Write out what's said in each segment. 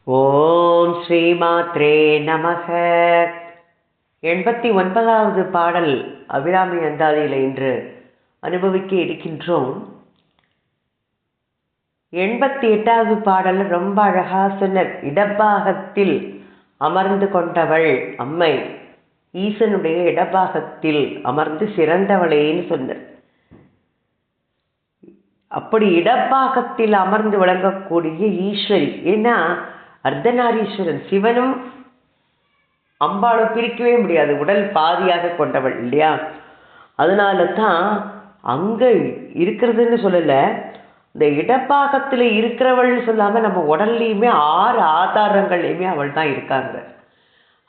ஓம் ஸ்ரீமாத்ரே நமக. 89வது பாடல் அபிராமி அந்தாதியில் இன்று அனுபவிக்க இருக்கின்றோம். 88வது பாடல் ரொம்ப அழகா சொன்னார். இடப்பாகத்தில் அமர்ந்து கொண்டவள் அம்மை, ஈசனுடைய இடப்பாகத்தில் அமர்ந்து சிறந்தவளேன்னு சொன்னார். அப்படி இடப்பாகத்தில் அமர்ந்து விளங்கக்கூடிய ஈஸ்வரி, ஏன்னா அர்த்தநாரீஸ்வரன் சிவனும் அம்பாளும் பிரிக்கவே முடியாது, உடல் பாதியாக கொண்டவள் இல்லையா? அதனால தான் அங்கே இருக்கிறதுன்னு சொல்லலை, இந்த இடப்பாகத்தில் இருக்கிறவள்னு சொல்லாமல் நம்ம உடல்லையுமே 6 ஆதாரங்கள்லையுமே அவள் தான் இருக்காங்க.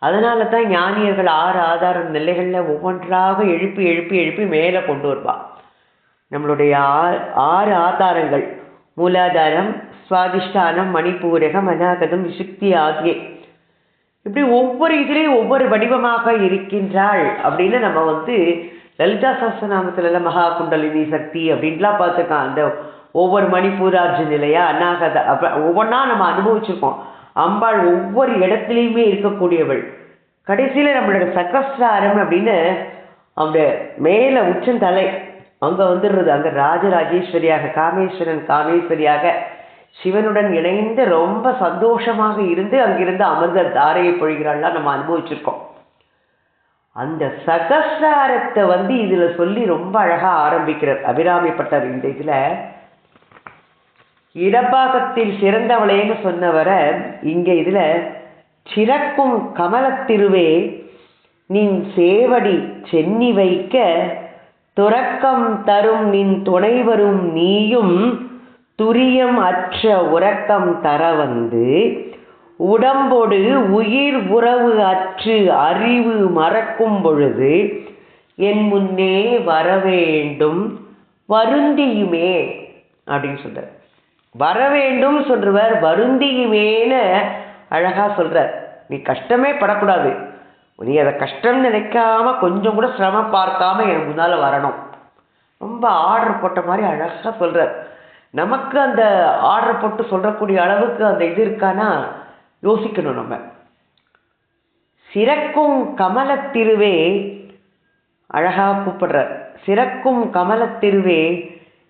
அதனால தான் ஞானியர்கள் 6 ஆதார நிலைகளில் ஒவ்வொன்றாக எழுப்பி எழுப்பி எழுப்பி மேலே கொண்டு வருவாள். நம்மளுடைய 6 ஆதாரங்கள், மூலாதாரம், சுவாதிஷ்டானம், மணிப்பூரகம், அநாகதம், விசுக்தி ஆகிய, இப்படி ஒவ்வொரு இதுலேயும் ஒவ்வொரு வடிவமாக இருக்கின்றாள் அப்படின்னு நம்ம லலிதா சஹஸ்ரநாமத்துல மகா குண்டலினி சக்தி அப்படின்லாம் பார்த்துருக்கோம். அந்த ஒவ்வொரு மணிப்பூரார்ஜு நிலையா, அநாகத ஒவ்வொன்றா நம்ம அனுபவிச்சிருக்கோம். அம்பாள் ஒவ்வொரு இடத்துலையுமே இருக்கக்கூடியவள். கடைசியில் நம்மளோட சகஸ்ராரம் அப்படின்னு அந்த மேலே உச்சந்தலை அங்கே வந்துடுறது. அங்கே ராஜராஜேஸ்வரியாக, காமேஸ்வரியாக சிவனுடன் இணைந்து ரொம்ப சந்தோஷமாக இருந்து அங்கிருந்து அமிர்த தாரையை பொழிகிறாள்லாம் நம்ம அனுபவிச்சிருக்கோம். அந்த சகஸ்ராரத்தை இதில் சொல்லி ரொம்ப அழகாக ஆரம்பிக்கிறார் அபிராமிப்பட்டர். இந்த இதில் இடப்பாகத்தில் சிறந்தவளேன்னு சொன்னவரை இங்கே இதில் சிறக்கும் கமலத்திருவே நின் சேவடி சென்னி வைக்க துறக்கம் தரும் நின் துணை வரும் நீயும் துரியம் அற்ற உறக்கம் தர உடம்போடு உயிர் உறவு அற்று அறிவு மறக்கும் பொழுது என் முன்னே வரவேண்டும் வருந்தியுமே அப்படின்னு சொல்றார். வரவேண்டும் சொல்றவர் வருந்தியுமேன்னு அழகா சொல்றார். நீ கஷ்டமே படக்கூடாது, நீ அதை கஷ்டம் நினைக்காம கொஞ்சம் கூட சிரமம் பார்க்காம எனக்கு முன்னால் வரணும். ரொம்ப ஆர்டர் போட்ட மாதிரி அழகாக சொல்கிறார். நமக்கு அந்த ஆர்டர் போட்டு சொல்கிறக்கூடிய அளவுக்கு அந்த இது இருக்கானா யோசிக்கணும். நம்ம சிறக்கும் கமலத்திருவே அழகாக கூப்பிடுறார். சிறக்கும் கமலத்திருவே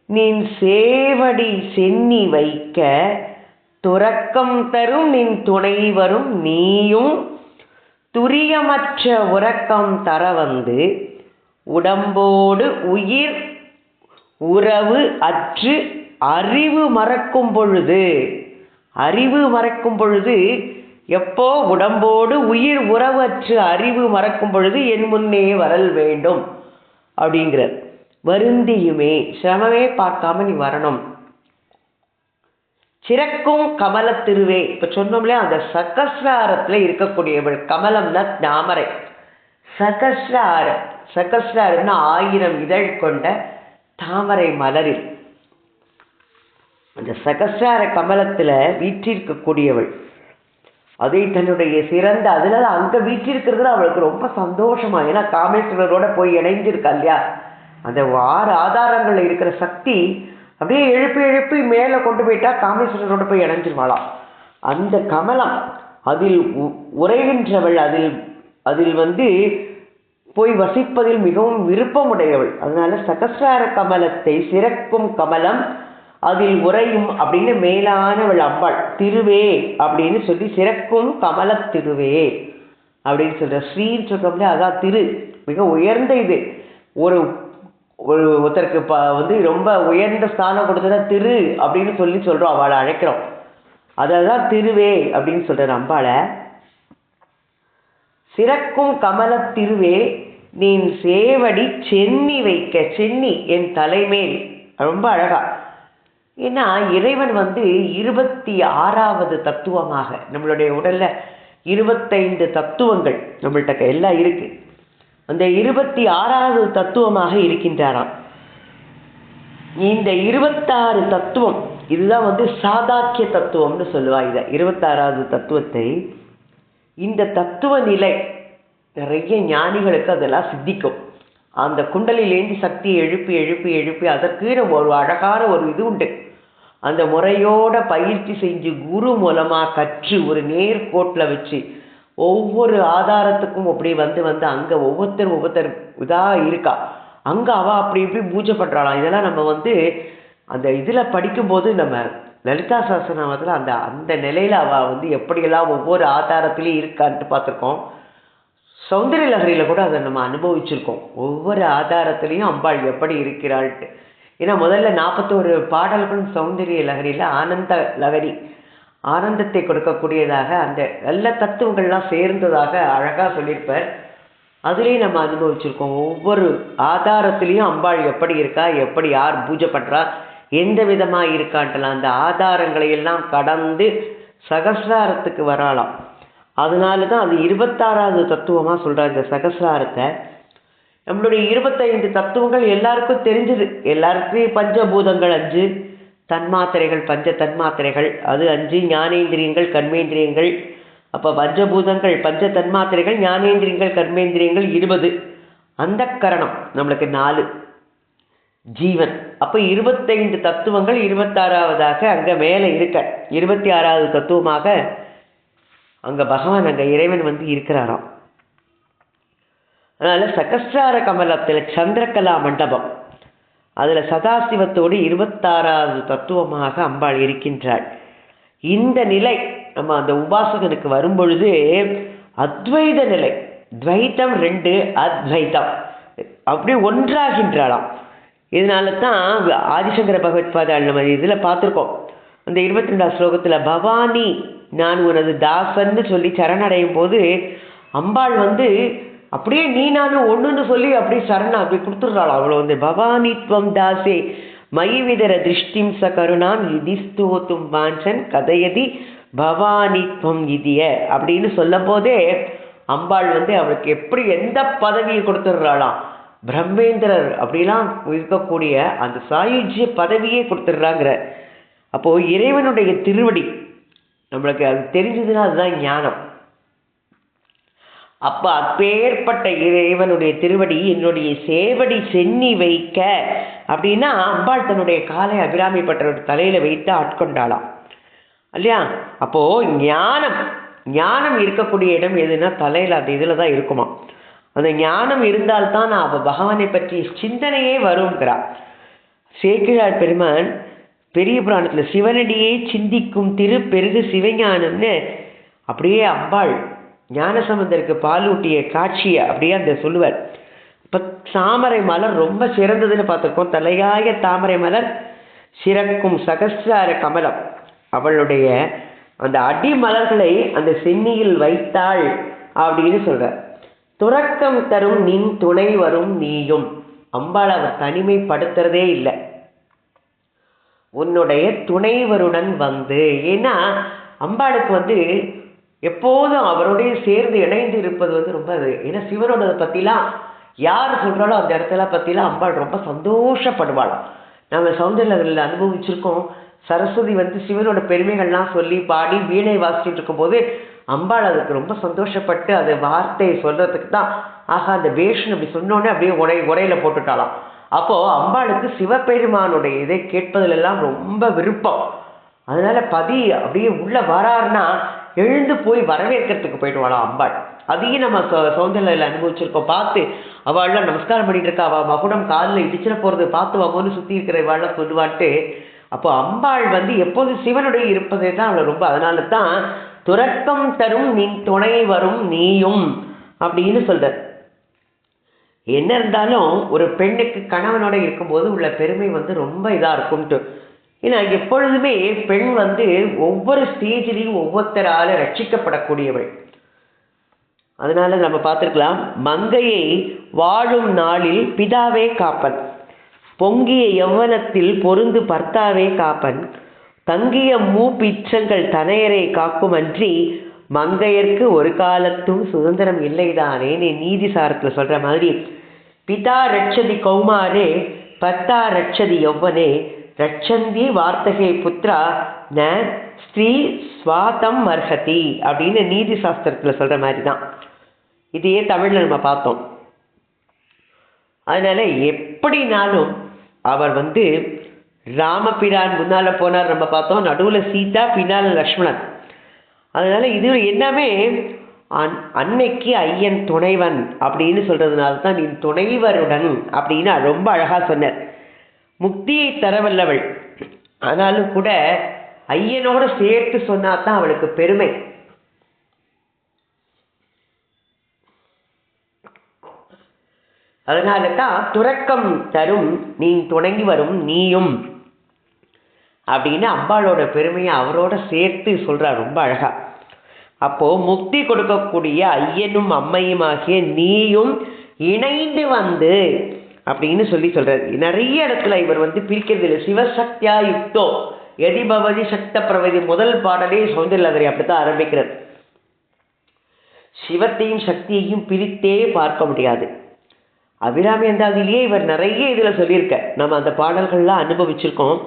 நின் சேவடி சென்னி வைக்க துறக்கம் தரும் நின் துணை வரும் நீயும் துரியமற்ற உறக்கம் தர உடம்போடு உயிர் உறவு அற்று அறிவு மறக்கும் பொழுது, அறிவு மறக்கும் பொழுது எப்போ உடம்போடு உயிர் உறவு அற்று அறிவு மறக்கும் பொழுது என் முன்னே வரல் வேண்டும் அப்படிங்கிறார். வருந்தியுமே, சிரமமே பார்க்காம நீ வரணும். சிறக்கும் கமலத்திருவே, இப்போ சொன்னோம்ல அந்த சகஸ்ராரத்தில் இருக்கக்கூடியவள். கமலம்னா தாமரை, சகஸ்ராரம்னா 1000 இதழ் கொண்ட தாமரை மலரில் அந்த சகஸ்ரார கமலத்தில் வீற்றிருக்கக்கூடியவள். அதை தன்னுடைய சிறந்த அதில் அங்கே வீற்றிருக்கிறதுல அவளுக்கு ரொம்ப சந்தோஷமா. ஏன்னா காமேஸ்வரரோட போய் இணைஞ்சிருக்கா இல்லையா? அந்த 6 ஆதாரங்களில் இருக்கிற சக்தி அப்படியே எழுப்பி எழுப்பி மேலே கொண்டு போயிட்டா காமேஸ்வரரோட போய் இணைஞ்சிருவாளாம். அந்த கமலம் அதில் உறைகின்றவள், அதில் போய் வசிப்பதில் மிகவும் விருப்பமுடையவள். அதனால சகஸ்ரார கமலத்தை சிறக்கும் கமலம் அதில் உறையும் அப்படின்னு மேலானவள் அம்பாள். திருவே அப்படின்னு சொல்லி சிறக்கும் கமல திருவே அப்படின்னு சொல்ற. ஸ்ரீன்னு சொல்றோம்ல, அதான் திரு, மிக உயர்ந்த இது. ஒருத்தருக்கு ரொம்ப உயர்ந்த ஸ்தானம் கொடுத்ததா திரு அப்படின்னு சொல்றோம், அவளை அழைக்கிறோம். அதான் திருவே அப்படின்னு சொல்ற அம்பாளை. சிறக்கும் கமல திருவே நீன் சேவடி சென்னி வைக்க, சென்னி என் தலைமேல், ரொம்ப அழகா. ஏன்னா இறைவன் 26வது தத்துவமாக, நம்மளுடைய உடல்ல 25 தத்துவங்கள் நம்மள்கிட்ட எல்லாம் இருக்கு, அந்த 26வது தத்துவமாக இருக்கின்றாராம். இந்த 26 தத்துவம் இதுதான் சாதாக்கிய தத்துவம்னு சொல்லுவா. இதை 26வது தத்துவத்தை, இந்த தத்துவ நிலை நிறைய ஞானிகளுக்கு அதெல்லாம் சித்திக்கும். அந்த குண்டலிலேந்து சக்தியை எழுப்பி எழுப்பி எழுப்பி அதற்கு ஒரு அழகான ஒரு இது உண்டு. அந்த முறையோட பயிற்சி செஞ்சு குரு மூலமாக கற்று ஒரு நேர்கோட்டில் வச்சு ஒவ்வொரு ஆதாரத்துக்கும் அப்படி வந்து அங்கே ஒவ்வொருத்தர் இதாக இருக்கா, அங்கே அவள் அப்படி இப்படி பூஜை பண்ணுறாளாம். இதெல்லாம் நம்ம வந்து அந்த இதில் படிக்கும்போது நம்ம லலிதா சஹஸ்ரநாமத்தில் அந்த அந்த நிலையில் அவள் வந்து எப்படியெல்லாம் ஒவ்வொரு ஆதாரத்துலேயும் இருக்கான்ட்டு பார்த்துருக்கோம். சௌந்தரிய லஹரியில் கூட அதை நம்ம அனுபவிச்சிருக்கோம். ஒவ்வொரு ஆதாரத்துலேயும் அம்பாள் எப்படி இருக்கிறாள்ட்டு. ஏன்னா முதல்ல 41 பாடல்களும் சௌந்தரிய லஹரியில் ஆனந்த லஹரி, ஆனந்தத்தை கொடுக்கக்கூடியதாக அந்த நல்ல தத்துவங்கள்லாம் சேர்ந்ததாக அழகாக சொல்லியிருப்பார். அதுலேயும் நம்ம அனுபவிச்சிருக்கோம். ஒவ்வொரு ஆதாரத்துலேயும் அம்பாள் எப்படி இருக்கா, எப்படி யார் பூஜை பண்ணுறா, எந்த விதமாக இருக்கான்ட்டலாம் அந்த ஆதாரங்களை எல்லாம் கடந்து சகசிராரத்துக்கு வராலாம். அதனால தான் அது 26வது தத்துவமாக சொல்கிறார். இந்த சகசிராரத்தை நம்மளுடைய 25 தத்துவங்கள் எல்லாருக்கும் தெரிஞ்சது. எல்லாருக்கும் பஞ்சபூதங்கள் 5, தன்மாத்திரைகள் பஞ்ச தன்மாத்திரைகள் அது 5, ஞானேந்திரியங்கள் கர்மேந்திரியங்கள். அப்போ பஞ்சபூதங்கள் பஞ்ச தன்மாத்திரைகள் ஞானேந்திரியங்கள் கர்மேந்திரியங்கள் 20, அந்த கரணம் நம்மளுக்கு 4, ஜீவன். அப்போ 25 தத்துவங்கள் 26வதாக அங்கே மேலே இருக்க 26வது தத்துவமாக அங்கே பகவான் அங்கே இறைவன் வந்து இருக்கிறாராம். அதனால் சகஸ்ரார கமலத்தில் சந்திரகலா மண்டபம் அதில் சதாசிவத்தோடு 26வது தத்துவமாக அம்பாள் இருக்கின்றாள். இந்த நிலை நம்ம அந்த உபாசகனுக்கு வரும்பொழுது அத்வைத நிலை, துவைத்தம் 2 அத்வைத்தம் அப்படி ஒன்றாகின்றாளாம். இதனால தான் ஆதிசங்கர பகவத்பாதாள் நம்ம இதில் பார்த்துருக்கோம். அந்த 22வது ஸ்லோகத்தில் பவானி நான் உனது தாசன்னு சொல்லி சரணடையும் போது அம்பாள் வந்து அப்படியே நீ நானும் ஒன்றுன்னு சொல்லி அப்படி சரணம் அப்படி கொடுத்துட்றாள். அவ்வளோ வந்து பவானித்வம் தாசே மயிவிதர திருஷ்டிம் ச கருணாம் இதிஸ்தோத்தும் வாஞ்சன் கதையதி பவானித்வம் இதிய அப்படின்னு சொல்லும் போதே அம்பாள் வந்து அவளுக்கு எப்படி எந்த பதவியை கொடுத்துட்றாளாம், பிரம்மேந்திரர் அப்படிலாம் இருக்கக்கூடிய அந்த சாயுஜ்ய பதவியே கொடுத்துட்றாங்கிற. அப்போது இறைவனுடைய திருவடி நம்மளுக்கு அது தெரிஞ்சதுன்னா அதுதான் ஞானம். அப்போ அப்பேற்பட்ட இறைவனுடைய திருவடி என்னுடைய சேவடி சென்னி வைக்க அப்படின்னா அம்பாள் தன்னுடைய காலை அபிராமிப்பட்டரோட தலையில் வைத்து ஆட்கொண்டாளாம் இல்லையா. அப்போது ஞானம் இருக்கக்கூடிய இடம் எதுனா தலையில் அந்த இதில் தான் இருக்குமா. அந்த ஞானம் இருந்தால்தான் அவள் பகவானை பற்றி சிந்தனையே வருங்கிறாள். சேக்கிழார் பெருமான் பெரிய புராணத்தில் சிவனடியே சிந்திக்கும் திரு பெருகு சிவஞானம்னு அப்படியே அம்பாள் ஞானசம்பந்தருக்கு பாலூட்டிய காட்சியை அப்படியே அந்த சொல்லுவார். இப்போ தாமரை மலர் ரொம்ப சிறந்ததுன்னு பார்த்துருக்கோம். தலையாய தாமரை மலர் சிறக்கும் சகஸ்ரார கமலம் அவளுடைய அந்த அடிமலர்களை அந்த சென்னியில் வைத்தாள் அப்படின்னு சொல்கிறார். துறக்கம் தரும் நின் துணை வரும் நீயும். அம்பாள் அவர் தனிமைப்படுத்துறதே இல்லை, உன்னுடைய துணைவருடன் வந்து. ஏன்னா அம்பாளுக்கு வந்து எப்போதும் அவருடைய சேர்ந்து இணைந்து இருப்பது வந்து ரொம்ப ஏன்னா சிவனோட பற்றிலாம் யார் சொல்கிறாலும் அந்த இடத்துல பற்றிலாம் அம்பாள் ரொம்ப சந்தோஷப்படுவாள். நம்ம சௌந்தர்யத்தில் அனுபவிச்சிருக்கோம். சரஸ்வதி வந்து சிவனோட பெருமைகள்லாம் சொல்லி பாடி வீணை வாசிச்சுட்டு இருக்கும்போது அம்பாள் அதுக்கு ரொம்ப சந்தோஷப்பட்டு அது வார்த்தையை சொல்கிறதுக்கு தான் ஆகா அந்த வேஷன் அப்படி சொன்னோன்னே அப்படியே உரையில் போட்டுட்டாலாம். அப்போது அம்பாளுக்கு சிவபெருமானுடைய இதை கேட்பதிலெல்லாம் ரொம்ப விருப்பம். அதனால் பதி அப்படியே உள்ளே வராருன்னா எழுந்து போய் வரவேற்கிறதுக்கு போயிடுவாளாம் அம்பாள். அதையும் நம்ம சௌந்தர்யில் அனுபவிச்சிருக்கோம். பார்த்து அவள்லாம் நமஸ்காரம் பண்ணிட்டு இருக்கா, அவள் மகுடம் காலில் இடிச்சிட போகிறது பார்த்து வாங்கன்னு சுற்றி இருக்கிற இவாள்லாம் சொல்லுவான்ட்டு. அப்போ அம்பாள் வந்து எப்போதும் சிவனுடைய இருப்பதே தான் அவளை ரொம்ப. அதனால தான் துறக்கம் தரும் நின் துணை வரும் நீயும் அப்படின்னு சொல்ற. என்ன இருந்தாலும் ஒரு பெண்ணுக்கு கணவனோட இருக்கும்போது உள்ள பெருமை வந்து ரொம்ப இதாக இருக்கும்ட்டு. ஏன்னா எப்பொழுதுமே பெண் வந்து ஒவ்வொரு ஸ்டேஜிலையும் ஒவ்வொருத்தரால் ரட்சிக்கப்படக்கூடியவள். அதனால நம்ம பார்த்துருக்கலாம், மங்கையை வாழும் நாளில் பிதாவே காப்பன், பொங்கிய யௌவனத்தில் பொருந்து பர்த்தாவே காப்பன், தங்கிய மூப்பிற்றங்கள் தனையரை காக்குமன்றி மங்கையர்க்கு ஒரு காலத்தும் சுதந்திரம் இல்லைதானே. நீதி சாரத்தில் சொல்கிற மாதிரி பிதா ரட்சதி கௌமாரே பர்த்தா ரட்சதி யௌவனே ரட்சந்தி வார்த்தகை புத்ரா ந ஸ்ரீ ஸ்வாதம் அர்ஹதி அப்படின்னு நீதி சாஸ்திரத்தில் சொல்கிற மாதிரி தான். இதையே தமிழில் நம்ம பார்த்தோம். அதனால் எப்படினாலும் அவர் வந்து ராமபிரான் முன்னால் போனார் நம்ம பார்த்தோம், நடுவில் சீதா, பின்னால் லக்ஷ்மணன். அதனால் இது எல்லாமே அன்னைக்கு ஐயன் துணைவன் அப்படின்னு சொல்கிறதுனால தான் நீ துணைவருடன் அப்படின்னு ரொம்ப அழகாக சொன்னார். முக்தியை தரவல்லவள், ஆனாலும் கூட ஐயனோட சேர்த்து சொன்னா தான் அவளுக்கு பெருமை. அதனால தான் துறக்கம் தரும் நீ துணங்கி வரும் நீயும் அப்படின்னு அம்பாளோட பெருமையை அவரோட சேர்த்து சொல்றார் ரொம்ப அழகா. அப்போ முக்தி கொடுக்கக்கூடிய ஐயனும் அம்மையும் ஆகிய நீயும் இணைந்து வந்து அப்படின்னு சொல்றாரு. நிறைய இடத்துல இவர் பிரிக்கிறது இல்லை. சிவசக்தியா யுக்தோ எதிபவதி சக்த பிரவதி முதல் பாடலே சௌந்தரலகரி அப்படித்தான் ஆரம்பிக்கிறது. சிவத்தையும் சக்தியையும் பிரித்தே பார்க்க முடியாது. அபிராமி அந்தாதிலேயே இவர் நிறைய இதில் சொல்லியிருக்க, நம்ம அந்த பாடல்கள்லாம் அனுபவிச்சிருக்கோம்.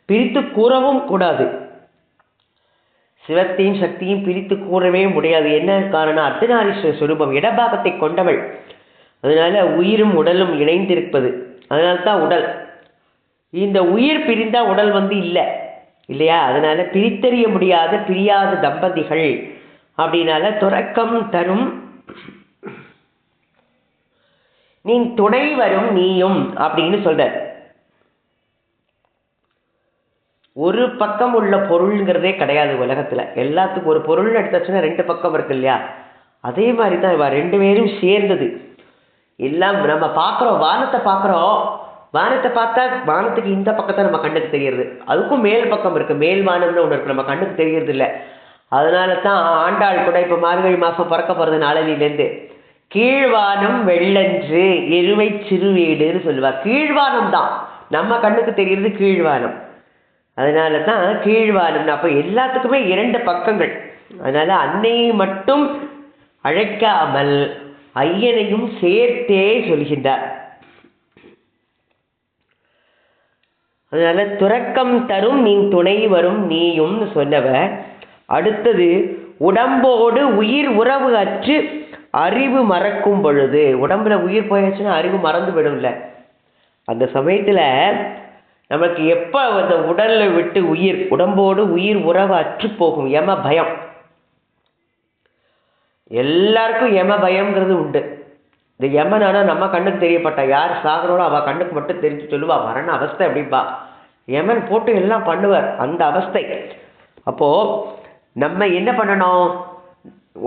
பிரித்து கூறவும் கூடாது. சிவத்தையும் சக்தியும் பிரித்து கூறவே முடியாது. என்ன காரணம்? அர்த்தநாரீஸ்வர சுரூபம், இடபாகத்தை கொண்டவள். அதனால உயிரும் உடலும் இணைந்திருப்பது. அதனால தான் உடல். இந்த உயிர் பிரிந்தா உடல் இல்லை இல்லையா? அதனால பிரித்தறிய முடியாத பிரியாத தம்பதிகள் அப்படின்னால துறக்கம் தரும் நீ துணை வரும் நீயும் அப்படின்னு சொல்ற. ஒரு பக்கம் உள்ள பொருள்ங்கிறதே கிடையாது உலகத்துல. எல்லாத்துக்கும் ஒரு பொருள் எடுத்தாச்சுன்னா ரெண்டு பக்கம் இருக்கு இல்லையா? அதே மாதிரி தான் இவ ரெண்டு பேரும் சேர்ந்தது. எல்லாம் நம்ம பார்க்குறோம், வானத்தை பார்க்குறோம். வானத்தை பார்த்தா வானத்துக்கு இந்த பக்கத்தை நம்ம கண்ணுக்கு தெரியுது. அதுக்கும் மேல் பக்கம் இருக்கு, மேல் வானம்னு ஒன்று இருக்கு, நம்ம கண்ணுக்கு தெரியறது இல்லை. அதனால தான் ஆண்டாள் கூட இப்போ மார்கழி மாதம் பிறக்க போகிறது நாளனிலேருந்து கீழ்வானம் வெள்ளன்று எருவை சிறுவீடுன்னு சொல்லுவாள். கீழ்வானம் தான் நம்ம கண்ணுக்கு தெரிகிறது, கீழ்வானம். அதனால தான் கீழ்வானம். அப்போ எல்லாத்துக்குமே இரண்டு பக்கங்கள். அதனால அன்னையை மட்டும் அழைக்காமல் ஐயனையும் சேர்த்தே சொல்கின்றார். அதனால துறக்கம் தரும் நீ துணை வரும் நீயும் சொன்னவ. அடுத்தது உடம்போடு உயிர் உறவு அற்று அறிவு மறக்கும் பொழுது. உடம்புல உயிர் போயாச்சுன்னா அறிவு மறந்து விடும்ல. அந்த சமயத்துல நமக்கு எப்ப அந்த உடல்ல விட்டு உயிர், உடம்போடு உயிர் உறவு அற்று போகும். யம பயம் எல்லாருக்கும் யம பயம்ங்கிறது உண்டு. இந்த யமனானா நம்ம கண்ணுக்கு தெரியப்பட்டா, யார் சாகரோட அவ கண்ணுக்கு மட்டும் தெரிஞ்சு சொல்லுவா மரண அவஸ்தை அப்படின்பா. யமன் போட்டு எல்லாம் பண்ணுவார், அந்த அவஸ்தை. அப்போ நம்ம என்ன பண்ணணும்?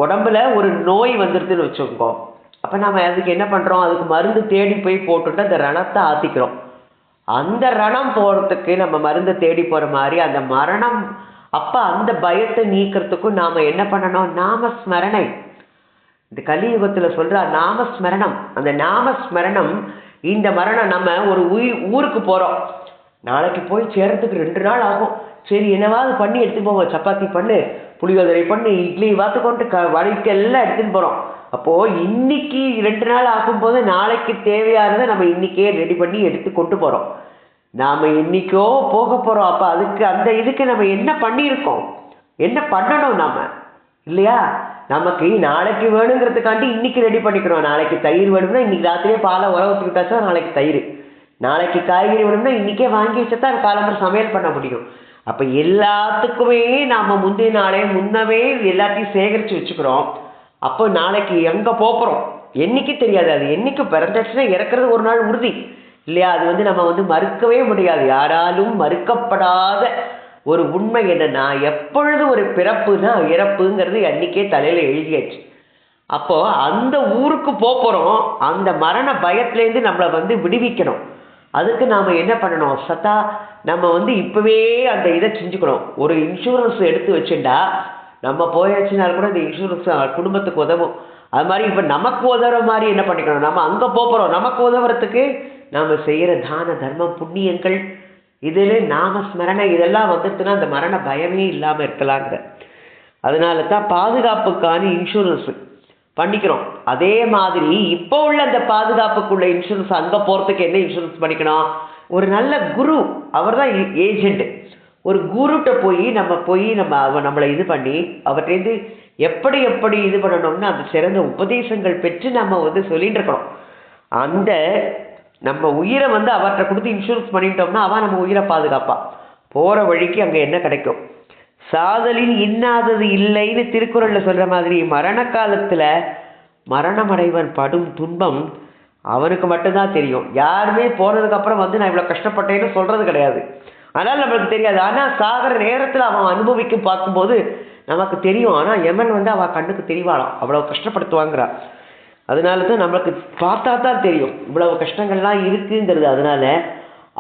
உடம்புல ஒரு நோய் வந்துருதுன்னு வச்சுக்கோ. அப்போ நம்ம அதுக்கு என்ன பண்ணுறோம்? அதுக்கு மருந்து தேடி போய் போட்டுட்டு அந்த ரணத்தை ஆற்றிக்கிறோம். அந்த ரணம் போகிறதுக்கு நம்ம மருந்து தேடி போகிற மாதிரி அந்த மரணம் அப்போ அந்த பயத்தை நீக்கிறதுக்கும் நாம் என்ன பண்ணணும்? நாமஸ்மரணை. இந்த கலியுகத்தில் சொல்கிறா நாமஸ்மரணம். அந்த நாமஸ்மரணம், இந்த மரணம் நம்ம ஒரு ஊருக்கு போகிறோம், நாளைக்கு போய் சேர்றதுக்கு 2 நாள் ஆகும். சரி என்னவாது பண்ணி எடுத்துன்னு போவோம், சப்பாத்தி பண்ணு, புளியோதரை பண்ணு, இட்லி வாத்து கொண்டு வழிக்கு எல்லாம் எடுத்துன்னு போகிறோம். அப்போது இன்னைக்கு 2 நாள் ஆகும்போது நாளைக்கு தேவையானதை நம்ம இன்றைக்கே ரெடி பண்ணி எடுத்து கொண்டு போகிறோம். நாம் இன்னைக்கோ போக போகிறோம். அப்போ அதுக்கு அந்த இதுக்கு நம்ம என்ன பண்ணியிருக்கோம், என்ன பண்ணணும் நாம் இல்லையா? நமக்கு நாளைக்கு வேணுங்கிறதுக்காண்டி இன்னைக்கு ரெடி பண்ணிக்கிறோம். நாளைக்கு தயிர் வேணும்னா இன்னைக்கு ராத்திரியே பாலை உர ஊற்றிக்கிட்டாச்சா நாளைக்கு தயிர். நாளைக்கு காய்கறி வேணும்னா இன்னைக்கே வாங்கி வச்சா தான் காலம்பரம் சமையல் பண்ண முடியும். அப்போ எல்லாத்துக்குமே நாம் முந்தைய நாளே முன்னவே எல்லாத்தையும் சேகரித்து வச்சுக்கிறோம். அப்போ நாளைக்கு எங்கே போகிறோம் என்னைக்கு தெரியாது. அது என்னைக்கு பிறந்துச்சுன்னா இறக்குறது ஒரு நாள் உறுதி இல்லையா? அது நம்ம மறுக்கவே முடியாது. யாராலும் மறுக்கப்படாத ஒரு உண்மை என்னன்னா, எப்பொழுது ஒரு பிறப்புனா இறப்புங்கிறது அன்னைக்கே தலையில் எழுதியாச்சு. அப்போ அந்த ஊருக்கு போகிறோம், அந்த மரண பயத்திலேருந்து நம்மளை விடுவிக்கணும். அதுக்கு நாம் என்ன பண்ணணும்? சத்தா நம்ம இப்போவே அந்த இதை செஞ்சுக்கணும். ஒரு இன்சூரன்ஸ் எடுத்து வச்சுட்டா நம்ம போயாச்சுனாலும் கூட இந்த இன்சூரன்ஸ் குடும்பத்துக்கு உதவும். அது மாதிரி இப்போ நமக்கு உதவுற மாதிரி என்ன பண்ணிக்கணும்? நம்ம அங்கே போகிறோம், நமக்கு உதவுறதுக்கு நாம் செய்கிற தான தர்மம் புண்ணியங்கள் இதில் நாமஸ்மரணை இதெல்லாம் வந்துட்டுனா அந்த மரண பயமே இல்லாமல் இருக்கலாங்கிற. அதனால தான் பாதுகாப்புக்கான இன்சூரன்ஸ் பண்ணிக்கிறோம். அதே மாதிரி இப்போ உள்ள அந்த பாதுகாப்புக்குள்ள இன்சூரன்ஸ் அங்கே போகிறதுக்கு என்ன இன்சூரன்ஸ் பண்ணிக்கணும்? ஒரு நல்ல குரு, அவர் தான் ஏஜெண்ட். ஒரு குருட்ட போய் நம்ம நம்மளை இது பண்ணி அவர்கிட்டேருந்து எப்படி இது பண்ணணும்னு அந்த சிறந்த உபதேசங்கள் பெற்று நம்ம சொல்லிட்டு இருக்கணும். அந்த நம்ம உயிரை வந்து அவர்கிட்ட கொடுத்து இன்சூரன்ஸ் பண்ணிட்டோம்னா அவன் நம்ம உயிரை பாதுகாப்பா. போகிற வழிக்கு அங்கே என்ன கிடைக்கும். சாதலின் இன்னாதது இல்லைன்னு திருக்குறளில் சொல்கிற மாதிரி மரண காலத்தில் மரணமடைவன் படும் துன்பம் அவனுக்கு மட்டும்தான் தெரியும். யாருமே போனதுக்கப்புறம் வந்து நான் இவ்வளோ கஷ்டப்பட்டேன்னு சொல்கிறது கிடையாது. அதனால் நம்மளுக்கு தெரியாது. ஆனால் சாகிற நேரத்தில் அவன் அனுபவிக்க பார்க்கும்போது நமக்கு தெரியும். ஆனால் யமன் வந்து அவள் கண்ணுக்கு தெரியவாளாம், அவ்வளோ கஷ்டப்படுத்துவாங்கிறான். அதனால தான் நம்மளுக்கு பார்த்தா தான் தெரியும் இவ்வளவு கஷ்டங்கள்லாம் இருக்குங்கிறது. அதனால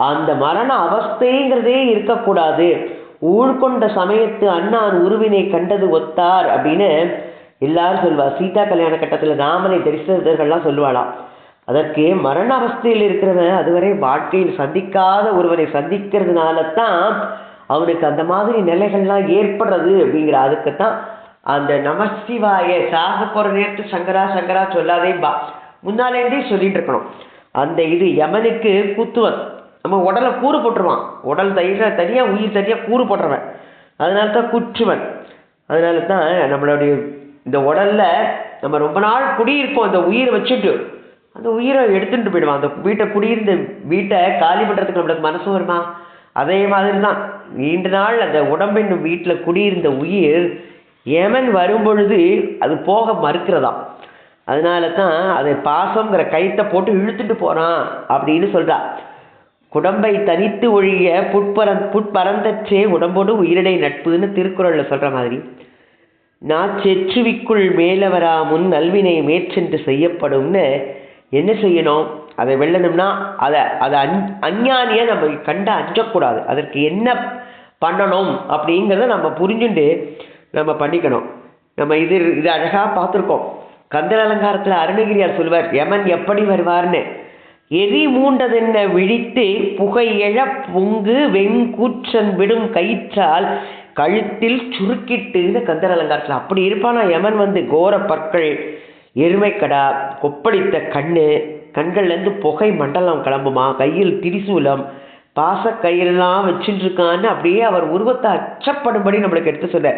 அந்த மரண அவஸ்தைங்கிறதே இருக்கக்கூடாது. ஊழ்கொண்ட சமயத்து அண்ணான் உருவினை கண்டது ஒத்தார் அப்படின்னு எல்லாரும் சொல்லுவாள். சீதா கல்யாண கட்டத்தில் ராமனை தரிசித்தர்கள்லாம் சொல்லுவாளாம். அதற்கு மரண அவஸ்தையில் இருக்கிறவன் அதுவரை வாழ்க்கையில் சந்திக்காத ஒருவரை சந்திக்கிறதுனால தான் அவனுக்கு அந்த மாதிரி நிலைகள்லாம் ஏற்படுறது அப்படிங்கிற. அதுக்குத்தான் அந்த நமசிவாய சாக போகிற நேரத்து சங்கரா சங்கரா சொல்லாதே பா முன்னாலேருந்தே சொல்லிட்டு இருக்கணும். அந்த இது யமனுக்கு குத்துவன், நம்ம உடலை கூறு போட்டுருவான். உடல் தனியாக உயிர் தனியாக கூறு போட்டுருவன். அதனால தான் குற்றுவன். அதனால தான் நம்மளுடைய இந்த உடலில் நம்ம ரொம்ப நாள் குடியிருப்போம். அந்த உயிரை வச்சுட்டு அந்த உயிரை எடுத்துகிட்டு போயிடுவான். அந்த குடியிருந்த வீட்டை காலி பண்ணுறதுக்கு நம்மளுக்கு மனசு வருமா? அதே மாதிரி தான் நீண்ட நாள் அந்த உடம்பின் வீட்டில் குடியிருந்த உயிர் யமன் வரும்பொழுது அது போக மறுக்கிறதாம். அதனால தான் அதை பாசங்கிற கைத்தை போட்டு இழுத்துட்டு போகிறான் அப்படின்னு சொல்கிறா. குடம்பை தனித்து ஒழிய புட்பரந்தற்றே உடம்போடு உயிரிடை நட்புன்னு திருக்குறளில் சொல்கிற மாதிரி செற்றுவிக்குள் மேலவரா முன் நல்வினை மேற்சென்று செய்யப்படும்னு என்ன செய்யணும்? அதை வெல்லணும்னா அதை அஞ்ஞானியை நம்ம கண்டு அஞ்சக்கூடாது. அதற்கு என்ன பண்ணணும் அப்படிங்கிறத நம்ம புரிஞ்சுட்டு நம்ம பண்ணிக்கணும். நம்ம இது அழகாக பார்த்துருக்கோம். கந்தர் அலங்காரத்தில் அருணகிரியார் சொல்லுவார், யமன் எப்படி வருவார்னு. எரி மூண்டதென்ன விழித்து புகை எழ பொங்கு வெங்கூற்றன் விடும் கயிற்றால் கழுத்தில் சுருக்கிட்டுன்னு கந்தர் அலங்காரத்தில் அப்படி இருப்பானா யமன் வந்து. கோர பற்கள், எருமைக்கடா, கொப்பளித்த கண்கள்லேருந்து புகை மண்டலம் கிளம்புமா, கையில் திரிசூலம், பாசக்கயிறெல்லாம் வச்சுட்டு இருக்கான்னு அப்படியே அவர் உருவத்தை அச்சப்படும்படி நம்மளுக்கு எடுத்து சொல்ல.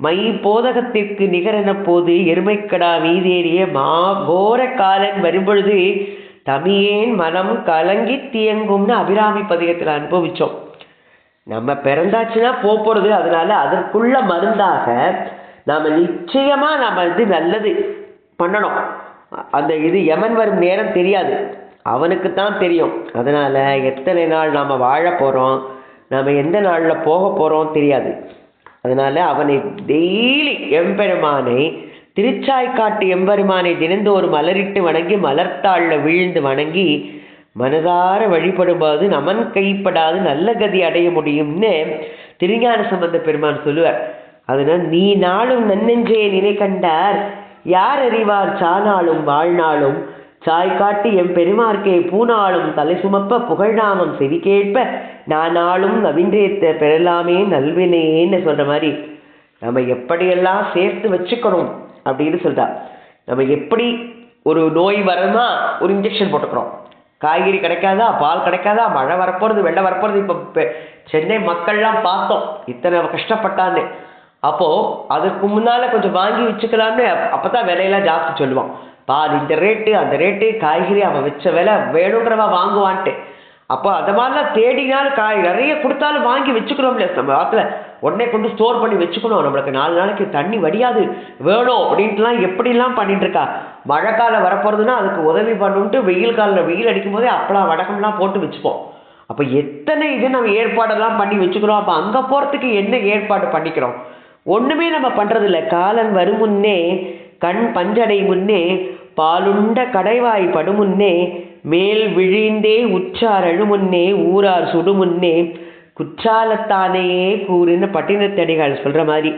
மை போதகத்திற்கு நிகரென போது எருமைக்கடா மீதேறிய கோர காலன் வரும்பொழுது தமியேன் மனம் கலங்கி தியங்கும்னு அபிராமி பதிகத்தில் அனுபவித்தோம். நம்ம பிறந்தாச்சுன்னா போகிறது. அதனால அதற்குள்ள மருந்தாக நாம் நிச்சயமாக நம்ம இது நல்லது பண்ணணும். அந்த இது யமன் வரும் நேரம் தெரியாது, அவனுக்கு தான் தெரியும். அதனால் எத்தனை நாள் நாம் வாழ போகிறோம், நாம் எந்த நாளில் போக போகிறோம் தெரியாது. அதனால் அவனை டெய்லி எம்பெருமானை திருச்சாய்க்காட்டு எம்பெருமானை தினந்தோறும் மலரிட்டு வணங்கி மலர்த்தாளில் விழுந்து வணங்கி மனதார வழிபடும்போது நமன் கைப்படாது நல்ல கதி அடைய முடியும்னு திருஞான சம்பந்த பெருமான் சொல்லுவார். அதனால் நீ நாளும் நன்னெஞ்சே நினை கண்டார் யார் அறிவார் சானாலும் வாழ்நாளும் சாய்காட்டி எம் பெருமார்க்கே பூநாளும் தலை சுமப்ப புகழ்நாமம் செவி கேட்ப நானாலும் நவீன்றேத்த பெறலாமே நல்வினேன்னு சொல்கிற மாதிரி நம்ம எப்படியெல்லாம் சேர்த்து வச்சுக்கணும் அப்படின்னு சொல்கிறா. நம்ம எப்படி ஒரு நோய் வரணுமா ஒரு இன்ஜெக்ஷன் போட்டுக்கிறோம். காய்கறி கிடைக்காதா, பால் கிடைக்காதா, மழை வரப்போகிறது, வெள்ளம் வரப்போகிறது. இப்போ சென்னை மக்கள்லாம் பார்த்தோம் இத்தனை கஷ்டப்பட்டான்னு. அப்போது அதுக்கு முன்னால் கொஞ்சம் வாங்கி வச்சுக்கலான்னு அப்போ தான் விலையெல்லாம் ஜாஸ்தி சொல்லுவான். பால் இந்த ரேட்டு அந்த ரேட்டு, காய்கறி அவன் வச்ச விலை வேணுங்கிறவா வாங்குவான்ட்டு. அப்போ அதை மாதிரிலாம் தேடினாலும் நிறைய கொடுத்தாலும் வாங்கி வச்சுக்கிறோம் இல்லையா. நம்ம வாரத்தில் உடனே கொண்டு ஸ்டோர் பண்ணி வச்சுக்கணும். நம்மளுக்கு 4 நாளைக்கு தண்ணி வடியாது வேணும் அப்படின்ட்டுலாம் எப்படிலாம் பண்ணிட்டு இருக்கா. மழை காலம் வரப்போகிறதுனா அதுக்கு உதவி பண்ணுன்ட்டு வெயில் காலில் வெயில் அடிக்கும் போதே அப்பெல்லாம் வடகம்லாம் போட்டு வச்சுப்போம். அப்போ எத்தனை இது நம்ம ஏற்பாடெல்லாம் பண்ணி வச்சுக்கிறோம். அப்போ அங்கே போகிறதுக்கு என்ன ஏற்பாடு பண்ணிக்கிறோம்? ஒன்றுமே நம்ம பண்ணுறதில்ல. காலன் வரும் முன்னே கண் பஞ்சடை முன்னே பாலுண்ட கடைவாய் படுமுன்னே மேல் விழிந்தே உற்றார் அழுமுன்னே ஊரார் சுடுமுன்னே குற்றாலத்தானேயே கூறுன்னு பட்டினத்தடிகள் சொல்கிற மாதிரி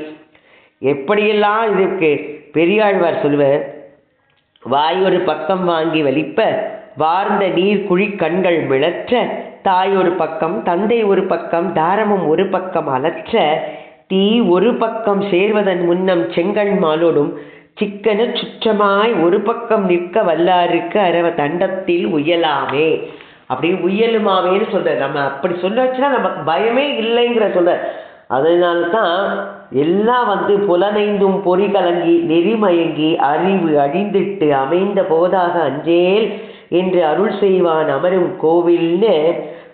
எப்படியெல்லாம் இதுக்கு பெரியாழ்வார் சொல்லுவார். வாய் ஒரு பக்கம் வாங்கி வலிப்ப வார்ந்த நீர் குழி கண்கள் மிளற்ற தாய் ஒரு பக்கம் தந்தை ஒரு பக்கம் தாரமும் ஒரு பக்கம் அலற்ற தீ ஒரு பக்கம் சேர்வதன் முன்னம் செங்கண் மாலோடும் சிக்கன சுற்றமாய் ஒரு பக்கம் நிற்க வல்லாருக்கு அரவ தண்டத்தில் உயலாமே அப்படி உயலுமாவேன்னு சொல்ற. நம்ம அப்படி சொல்ல வச்சுன்னா நமக்கு பயமே இல்லைங்கிற சொல்ற. அதனால தான் எல்லாம் புலனைந்தும் பொறி கலங்கி நெறிமயங்கி அறிவு அழிந்திட்டு அமைந்த போதாக அஞ்சேல் என்று அருள் செய்வான் அமரும் கோவில்னு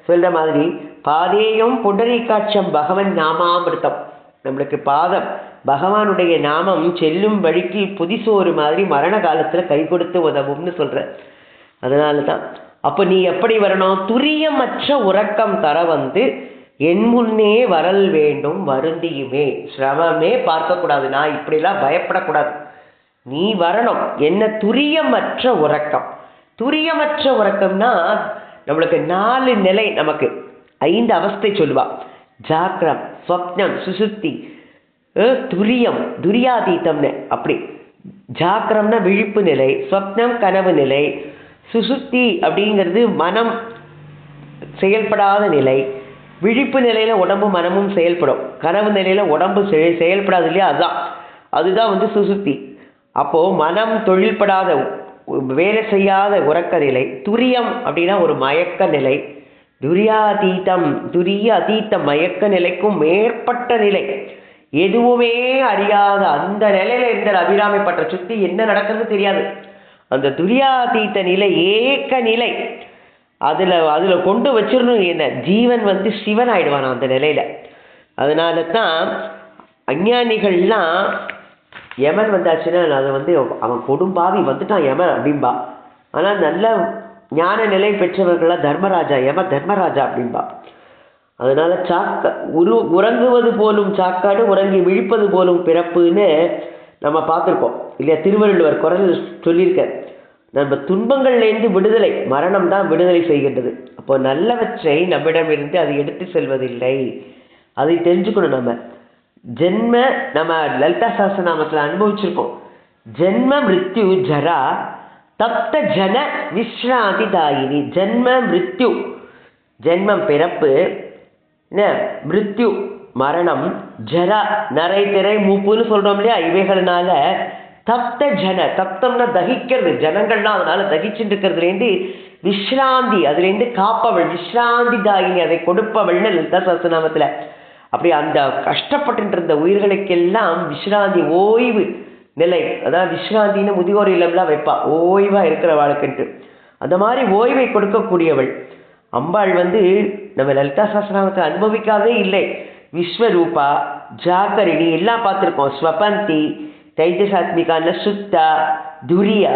சொல்ற மாதிரி பாதேயம் புண்டரீகாட்சம் பகவன் நாமாமிர்தம். நம்மளுக்கு பாதம் பகவானுடைய நாமம் செல்லும் வழிக்கு புதிசோறு மாதிரி மரண காலத்தில் கை கொடுத்து உதவும்னு சொல்ற. அதனால தான் அப்போ நீ எப்படி வரணும்? துரியமற்ற உறக்கம் தர வந்து என் முன்னே வரல் வேண்டும் வருந்தியுமே. சிரமமே பார்க்கக்கூடாது, நான் இப்படிலாம் பயப்படக்கூடாது, நீ வரணும். என்ன துரியமற்ற உறக்கம்? துரியமற்ற உறக்கம்னா நம்மளுக்கு 4 நிலை, நமக்கு 5 அவஸ்தை சொல்லுவா. ஜாக்கிரம், ஸ்வப்னம், சுசுப்தி, துரியம், துரியாதீத்தம்னு. அப்படி ஜாக்கிரம்னா விழிப்பு நிலை, ஸ்வப்னம் கனவு நிலை, சுசுப்தி அப்படிங்கிறது மனம் செயல்படாத நிலை, விழிப்பு நிலையில் உடம்பு மனமும் செயல்படும், கனவு நிலையில் உடம்பு செயல்படாது இல்லையா, அதுதான் வந்து சுசுப்தி. அப்போது மனம் தொழில்படாத வேலை செய்யாத உறக்க நிலை. துரியம் அப்படின்னா ஒரு மயக்க நிலை. துரியாதீதம், துரிய அதீத்தம், மயக்க நிலைக்கும் மேற்பட்ட நிலை, எதுவுமே அறியாத அந்த நிலையில இருந்த அபிராமி பற்ற சுற்றி என்ன நடக்கிறது தெரியாது. அந்த துரியாதீத்த நிலை, ஏக்க நிலை, அதில் கொண்டு வச்சிடணும். என்ன ஜீவன் வந்து சிவன் ஆயிடுவான் அந்த நிலையில. அதனால தான் அஞ்ஞானிகள்லாம் யமன் வந்தாச்சுன்னா அதை வந்து அவன் கொடும்பாவி வந்துட்டான் யமன் அப்படின்பா. ஆனால் நல்ல ஞான நிலை பெற்றவர்களாக தர்மராஜா, யம தர்மராஜா அப்படின்பா. அதனால உறங்குவது போலும் சாக்காடு, உறங்கி விழிப்பது போலும் பிறப்புன்னு நம்ம பார்த்துருக்கோம் இல்லையா? திருவள்ளுவர் குரல் சொல்லியிருக்க. நம்ம துன்பங்கள்லேருந்து விடுதலை, மரணம் தான் விடுதலை செய்கின்றது. அப்போ நல்லவற்றை நம்மிடமிருந்து அதை எடுத்து செல்வதில்லை, அதை தெரிஞ்சுக்கணும். நம்ம லலிதா சஹஸ்ரநாமத்தில் அனுபவிச்சிருக்கோம். ஜென்ம மிருத்யு ஜரா தப்த ஜன விஸ்ராந்தி தாயினி. ஜென்ம மிருத்யு, ஜென்மம் பிறப்பு, மிருத்யு மரணம், ஜரா நரை திரை மூப்புன்னு சொல்கிறோம் இல்லையா, இவைகளினால தப்த ஜன, தப்தம்னா தகிக்கிறது, ஜனங்கள்லாம் அதனால தகிச்சுட்டு இருக்கிறதுலேருந்து விஸ்ராந்தி, அதுலேருந்து காப்பவள், விஸ்ராந்தி தாயினி, அதை கொடுப்பவள்னு லலிதா சஹஸ்ரநாமத்தில். அப்படி அந்த கஷ்டப்பட்டு இருந்த உயிர்களுக்கெல்லாம் விஸ்ராந்தி, ஓய்வு நிலை, அதான் விஸ்ராந்தின்னு முதியோர் இல்லம்லாம் வைப்பா, ஓய்வாக இருக்கிற வாழ்க்கைன்ட்டு. அந்த மாதிரி ஓய்வை கொடுக்கக்கூடியவள் அம்பாள் வந்து நம்ம லலிதா சஹஸ்ரநாமத்தை அனுபவிக்காதே இல்லை. விஸ்வரூபா, ஜாகரிணி எல்லாம் பார்த்துருக்கோம். ஸ்வபந்தி, தைஜசாத்மிகான சுத்தா, துரியா,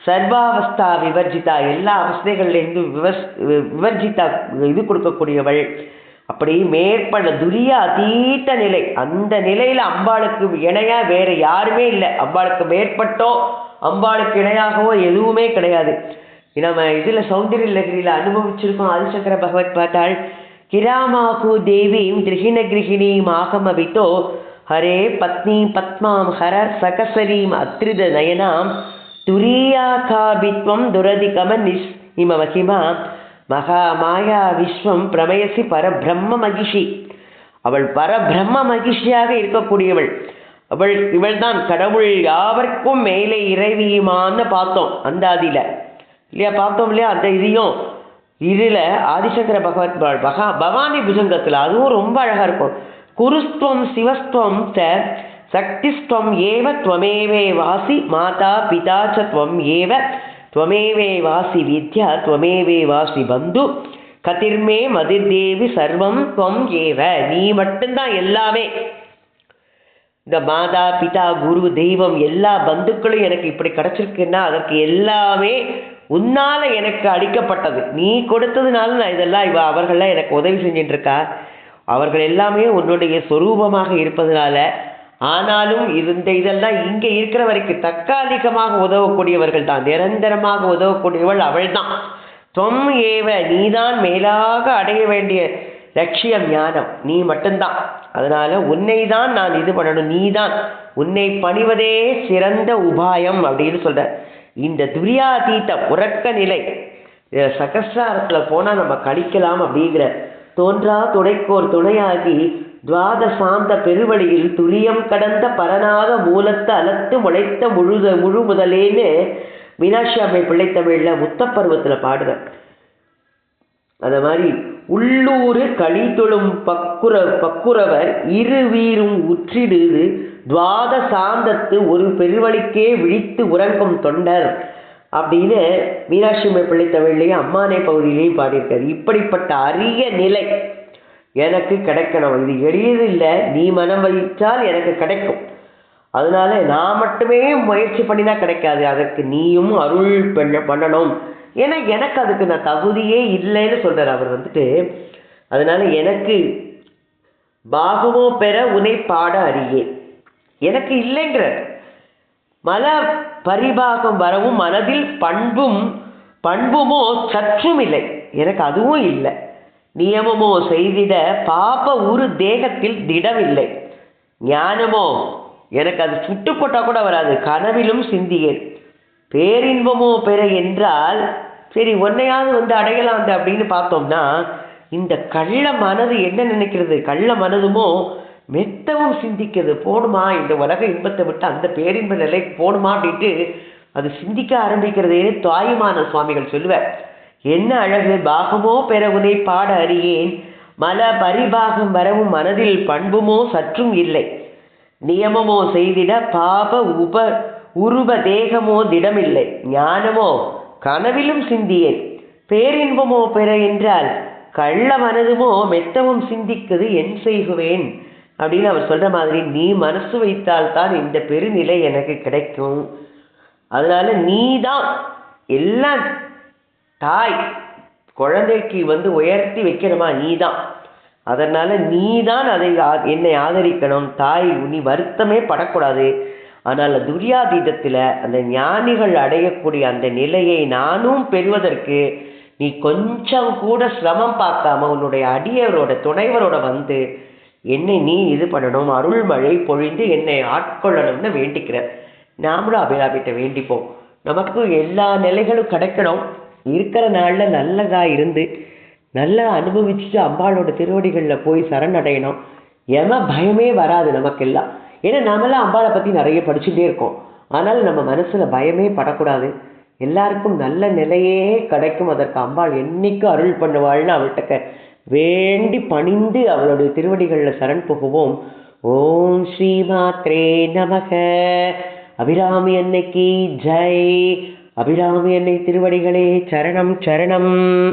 சர்வாவஸ்தா விவர்ஜிதா, எல்லா அவஸ்தைகள்லேருந்து விவர்ஜிதா இது கொடுக்கக்கூடியவள். அப்படி மேற்பட துரிய அதீத நிலை, அந்த நிலையில் அம்பாளுக்கு இணையா வேற யாருமே இல்லை. அம்பாளுக்கு மேற்பட்டோ அம்பாளுக்கு இணையாகவோ எதுவுமே கிடையாது. நம்ம இதில் சௌந்தரிய லகரியில் அனுபவிச்சிருக்கோம். ஆதிசங்கர பகவத் பார்த்தாள், கிராமாகு தேவீம் திரிகிண கிரகிணீம் ஆகமவித்தோ ஹரே பத்னி பத்மாம் ஹர சகசரீம் அத்ரித நயனாம் துரியாகாபித்வம் துரதிகம நிஸ்இம மகிமா மகா மாயா விஸ்வம் பிரமயசி பரபிரம்ம மகிஷி. அவள் பரபிரம்ம மகிஷியாக இருக்கக்கூடியவள். இவள் தான் கடவுள் யாவர்க்கும் மேலே இறைவியுமான்னு பார்த்தோம் அந்த ஆதியில இல்லையா, பார்த்தோம் இல்லையா? அந்த இதையும் இதில் ஆதிசங்கர பகவத் பவானி புஜங்கத்தில் அதுவும் ரொம்ப அழகாக இருக்கும். குருஸ்துவம் சிவஸ்துவம் சக்திஸ்துவம் ஏவ துவமேவே வாசி மாதா பிதா ச துவம் ஏவ துவமேவே வாசி வித்யா துவமேவே வாசி பந்து கதிர்மே மதிர்தேவி சர்வம் துவம் ஏவ. நீ மட்டும்தான் எல்லாமே. இந்த மாதா பிதா குரு தெய்வம் எல்லா பந்துக்களும் எனக்கு இப்படி கிடைச்சிருக்குன்னா அதற்கு எல்லாமே உன்னால எனக்கு அளிக்கப்பட்டது, நீ கொடுத்ததுனால நான் இதெல்லாம் அவர்கள்லாம் எனக்கு உதவி செஞ்சுட்டு இருக்கா. அவர்கள் எல்லாமே உன்னுடைய சொரூபமாக இருப்பதனால. ஆனாலும் இதெல்லாம் இங்கே இருக்கிற வரைக்கும் தற்காலிகமாக உதவக்கூடியவர்கள் தான், நிரந்தரமாக உதவக்கூடியவள் அவள் தான். துவம் ஏவ, நீதான் மேலாக அடைய வேண்டிய லட்சியம் ஞானம், நீ மட்டும்தான். அதனால உன்னை தான் நான் இது பண்ணணும், நீ தான், உன்னை பணிவதே சிறந்த உபாயம் அப்படின்னு சொல்ற. இந்த துரியாதீத உறக்க நிலை சகஸ்ராரத்தில் போனால் நம்ம கழிக்கலாம் அப்படிங்கிற தோன்றா துணைக்கோர் துணையாகி துவாதசாந்த பெருவழியில் துரியம் கடந்த பரநாத மூலத்தை அலத்து முளைத்த முழு முதலேன்னு மீனாட்சி அம்மை பிள்ளைத்தமிழில் முத்தப்பருவத்தில் பாடுவேன். அந்த மாதிரி உள்ளூர் களி தொழும் பக்குறவர் இருவீரும் உற்றிடுது துவாத சாந்தத்து ஒரு பெருவழிக்கே விழித்து உறங்கும் தொண்டர் அப்படின்னு மீனாட்சி அம்மை பிள்ளை தமிழ்லையும் அம்மானை பகுதியிலையும் பாடியிருக்காரு. இப்படிப்பட்ட அரிய நிலை எனக்கு கிடைக்கணும். இது எளியது இல்லை, நீ மனம் வைத்தால் எனக்கு கிடைக்கும். அதனால நான் மட்டுமே முயற்சி பண்ணினா கிடைக்காது, அதற்கு நீயும் அருள் பண்ணணும். ஏன்னா எனக்கு அதுக்கு நான் தகுதியே இல்லைன்னு சொல்றாரு அவர் அதனால எனக்கு பாகமோ பெற உனை பாட அறியேன், எனக்கு இல்லைங்கிற மல பரிபாகம் வரவும் மனதில் பண்புமோ சற்றும் இல்லை, எனக்கு அதுவும் இல்லை. நியமமோ செய்திட பாப உரு தேகத்தில் திடமில்லை. ஞானமோ எனக்கு அது சுட்டு போட்டால் கூட வராது, கனவிலும் சிந்தியேன். பேரின்பமோ பெற என்றால் சரி ஒன்னையாவது அடையலாம் அப்படின்னு பார்த்தோம்னா, இந்த கள்ள மனது என்ன நினைக்கிறது, கள்ள மனதுமோ மெத்தவும் சிந்திக்கிறது. போணுமா இந்த உலக இன்பத்தை விட்டு அந்த பேரின்ப நிலைக்கு போணுமா அப்படின்ட்டு அது சிந்திக்க ஆரம்பிக்கிறதே தாயுமான சுவாமிகள் சொல்லுவார். என்ன அழகு, பாகமோ பெற உனை பாட அறியேன், மல பரிபாகம் வரவும் மனதில் பண்புமோ சற்றும் இல்லை. நியமமோ செய்திட பாப உருப தேகமோ திடமில்லை. ஞானமோ கனவிலும் சிந்தியேன். பேரின்பமோ பெற என்றால் கள்ள மனதுமோ மெத்தவும் சிந்திக்குது, என் செய்குவேன் அப்படின்னு அவர் சொல்ற மாதிரி நீ மனசு வைத்தால்தான் இந்த பெருநிலை எனக்கு கிடைக்கும். அதனால நீ தான் எல்லாம் தாய், குழந்தைக்கு உயர்த்தி வைக்கணுமா நீ தான். அதனால நீ தான் அதை என்னை ஆதரிக்கணும். தாய் நீ வருத்தமே படக்கூடாது. ஆனால் துரியாதீதத்தில் அந்த ஞானிகள் அடையக்கூடிய அந்த நிலையை நானும் பெறுவதற்கு நீ கொஞ்சம் கூட சிரமம் பார்க்காம உன்னுடைய அடியவரோட துணைவரோட என்னை நீ இது பண்ணணும், அருள் மழை பொழிந்து என்னை ஆட்கொள்ளணும்னு வேண்டிக்கிற. நாமளும் அபிராமிட்ட வேண்டிப்போம், நமக்கு எல்லா நிலைகளும் கிடைக்கணும். இருக்கிற நாளில் நல்லதாக இருந்து நல்லா அனுபவிச்சுட்டு அம்பாளோட திருவடிகளில் போய் சரணடையணும். பயமே வராது நமக்கெல்லாம். ஏன்னா நாமெல்லாம் அம்பாளை பற்றி நிறைய படிச்சுட்டே இருக்கோம். ஆனால் நம்ம மனசில் பயமே படக்கூடாது. எல்லாருக்கும் நல்ல நிலையே கிடைக்கும். அதற்கு அம்பாள் என்னைக்கும் அருள் பண்ணுவாள்னு அவள்கிட்ட வேண்டி பணிந்து அவளுடைய திருவடிகளில் சரண் புகுவோம். ஓம் ஸ்ரீ மாத்ரே நமக. அபிராமி அன்னைக்கு ஜெய். அபிராமி அன்னை திருவடிகளே சரணம் சரணம்.